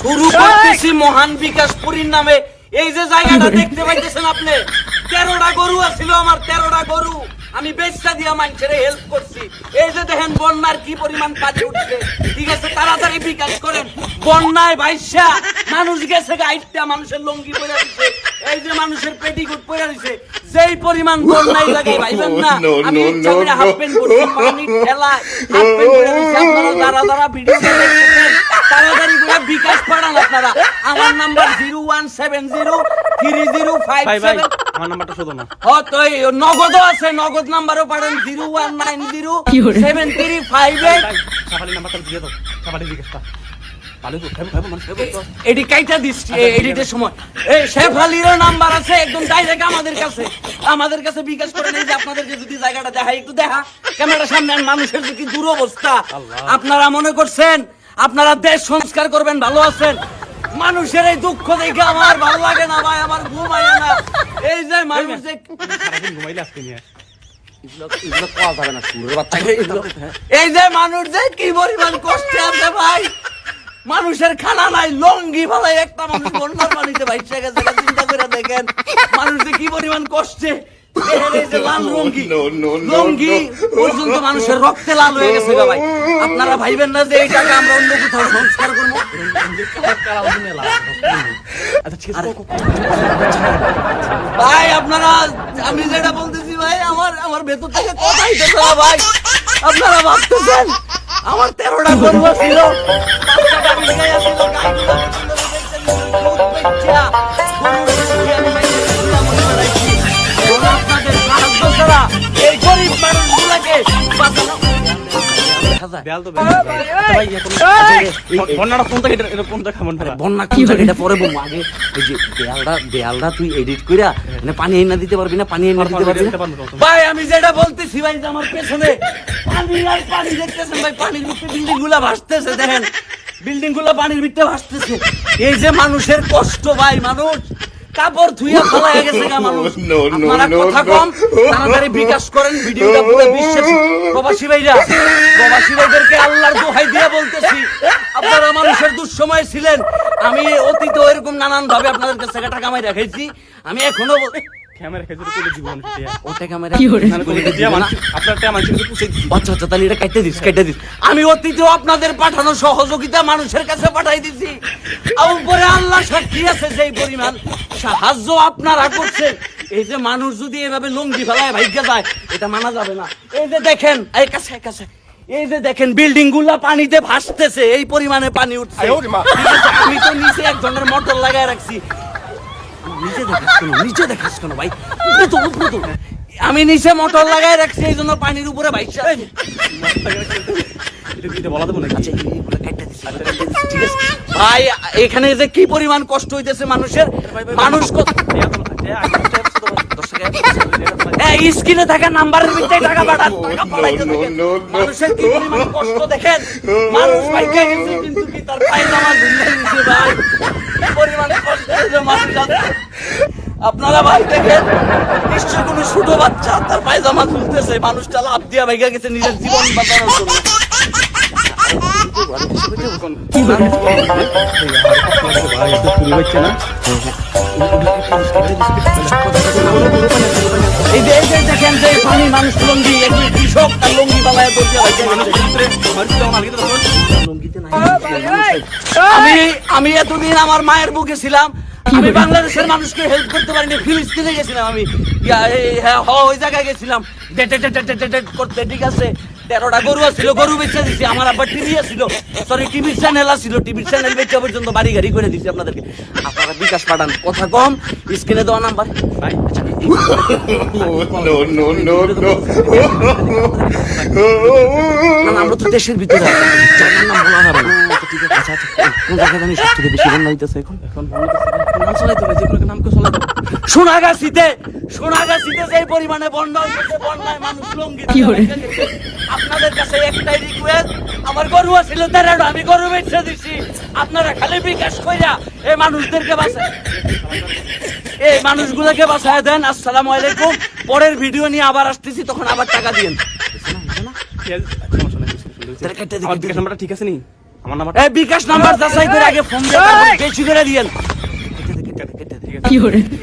শুরু করতেছি মহান বিকাশপুরীর নামে। এই যে জায়গাটা দেখতে পাইতেছেন আপনি, 13টা গরু আছিল আমার, 13টা গরু আমি বেচা দিয়া মানুষের হেল্প করছি। এই যে দেখেন বন্যার কি পরিমাণ পানি উঠছে, ঠিক আছে তাড়াতাড়ি বিকাশ করেন। বন্যায় ভাইসা মানুষ গেছে গাইডটা, মানুষের লঙ্গি পরে দিচ্ছে, এই যে মানুষের পেটিকুট পরে দিচ্ছে। যেই পরিমাণ বন্যায় লাগে ভাইবেন না আমি ইচ্ছা করে হাফ প্যান্ট পরছি, পানি ঠেলায় হাফ প্যান্ট পরে দিচ্ছি। আপনারা যারা যারা ভিডিও দেখতেছেন তাড়াতাড়ি করে বিকাশ পাঠান আপনারা। আমার নাম্বার 01703057। আমার নাম্বারটা শোধ না। তো নগদও আছে, নগদ নাম্বারও পাঠান 01907358। সাফালি নাম্বারটা দিয়ে দাও, সাফালি বিকাশটা এডি কাইটা দিচ্ছি এডিটের সময়। এই শেফালিরও নাম্বার আছে একদম ডাইরেক্ট আমাদের কাছে বিকাশ করে নেই। যে আপনাদেরকে যদি জায়গাটা দেখাই, একটু দেখা ক্যামেরার সামনে। মানুষের যে কি দুরবস্থা, আপনারা মনে করছেন আপনারা দেশ সংস্কার করবেন, ভালো আছেন। মানুষের এই দুঃখ দেখে আমার ভালো লাগে না ভাই, আমার ঘুম আয় না। এই যে মানুষ যে ঘুমাইলে আজকে নিয়ে এই যে মানুষ যে কি পরিমাণ কষ্টে আছে ভাই, মানুষের খানা নাই, লঙ্গি ভালাই একটা মানুষ বন্যার পানিতে ভাইসা গেছে। চিন্তা করে দেখেন মানুষ যে কি পরিমাণ কষ্টে। লঙ্গি পর্যন্ত মানুষের রক্তে লাল হয়ে গেছে ভাই। আপনারা ভাইবেন না যে এই টাকা আমরা অন্য কোথাও সংস্কার করবো। ভাই আপনারা, আমি যেটা বলতেছি ভাই, আমার ভেতর থেকে কথাই দেখো ভাই। আপনারা ভাবতেছেন আমার 13টা গরু ছিল, 5টা বিছাই ছিল, এই গরিব মানুষগুলোকে বাঁচানো। বন্যা কি এটা পরে বলবো, আগে এই যে দেয়ালটা তুই এডিট কইরা মানে পানি এনে দিতে পারবি না, পানি এনে দিতে পারবি না ভাই। আমি যেটা বলতেছি ভাই, যে আমার পেছনে পানি আর পানি দেখতেছেন ভাই, পানির ভিতরে বিল্ডিং গুলা ভাসতেছে, দেখেন বিল্ডিং গুলা পানির ভিতরে ভাসতেছে। এই যে মানুষের কষ্ট ভাই, মানুষ কাপড় ধুইয়া ফেলা হয়ে গেছে গা মানুষ। আপনারা কথা কম, তাড়াতাড়ি বিকাশ করেন ভিডিওটা পুরো বিশ্বের প্রবাসী ভাইদেরকে আল্লাহর দোহাই দিয়ে বলতেছি, আপনারা মানুষের দুঃসময় ছিলেন। আমি অতীতে এরকম নানান ভাবে আপনাদের কাছে টাকা কামাই রাখাইছি। আমি এখনো আমি অতীতেও আপনাদের পাঠানো সহযোগিতা মানুষের কাছে পাঠাই দিচ্ছি। উপরে আল্লাহ সাক্ষী আছে, যেই পরিমাণ সাহায্য আপনারা করছেন। এই যে মানুষ যদি এভাবে লঙ্গি ফেলায় ভাইগা যায়, এটা মানা যাবে না। এই যে দেখেন এই কাছে এই যে দেখেন বিল্ডিং গুলা পানিতে ভাসতেছে, এই পরিমাণে পানি উঠছে। আমি তো নিচে এক ধরনের মোটর লাগায় রাখছি। নিচে দেখাস কেন ভাই, উপরে তো আমি নিচে মোটর লাগাই রাখছি, এই জন্য পানির উপরে ভাইসা। ভাই এখানে যে কি পরিমাণ কষ্ট হইতেছে মানুষের, মানুষ স্ক্রিনে থাকা নাম্বারের ভিতরে টাকা পাঠান। মানুষের কি পরিমাণ কষ্ট দেখেন, মানুষ ভাইকে গেছে কিন্তু কি তার পায়জামা ঝুলে দিচ্ছে ভাই, কি পরিমাণ কষ্ট মানুষ আছে। আপনারা ভাই দেখেন, নিশ্চয় কোনো ছোট বাচ্চা তার পায়জামা ঝুলতেছে, মানুষটা লাভ দিয়া ভাইগা গেছে নিজের জীবন বাঁচানোর জন্য। এই যে দেখেন যে পানি মানুষ লঙ্গি, কৃষক তার লঙ্গি বালায় আমি এতদিন আমার মায়ের বুকে ছিলাম, আমি বাংলাদেশের মানুষকে হেল্প করতে পারিনি। ফিলিস্তিনে গেছিলাম আমি, ওই জায়গায় গেছিলাম করতে, ঠিক আছে। 13টা গরু ছিল, গরু বেচে দিচ্ছি। আমার আবার টিভি ছিল, সরি টিভির চ্যানেল ছিল, টিভির চ্যানেল বেচে পর্যন্ত বাড়ি গাড়ি করে দিচ্ছি আপনাদেরকে। আপনারা বিকাশ পাঠান, কথা কম, স্ক্রিনে দেওয়া নাম্বার। আমরা তো দেশের ভিতরে জায়গার নাম বলা যাবে না। ঠিক আছে, আচ্ছা কোন জায়গায় জানি সব থেকে বেশি বন্যা হইতেছে এখন? নাম চলাইতে হবে, যে কোনো নামকে চলাইতে হবে। সোনাগাছিতে যে পরিমাণে বন্যা হইতেছে, বন্যায় মানুষ লঙ্গি। আপনাদের কাছে একটাই রিকোয়েস্ট, আমার গরু ছিল 13টা, আমি গরু বেচে দিচ্ছি। আপনারা খালি বিকাশ কইরা এই মানুষদেরকে বাঁচায়, এই মানুষগুলোকে বাঁচায় দেন। আসসালামু আলাইকুম। পরের ভিডিও নিয়ে আবার আসতেছি, তখন আবার টাকা দিয়েন। ঠিক আছে নি? আমার নাম্বার এই বিকাশ নাম্বার যাচাই করে আগে ফোন দিয়ে তারপর বেশি করে দিয়েন। ঠিক আছে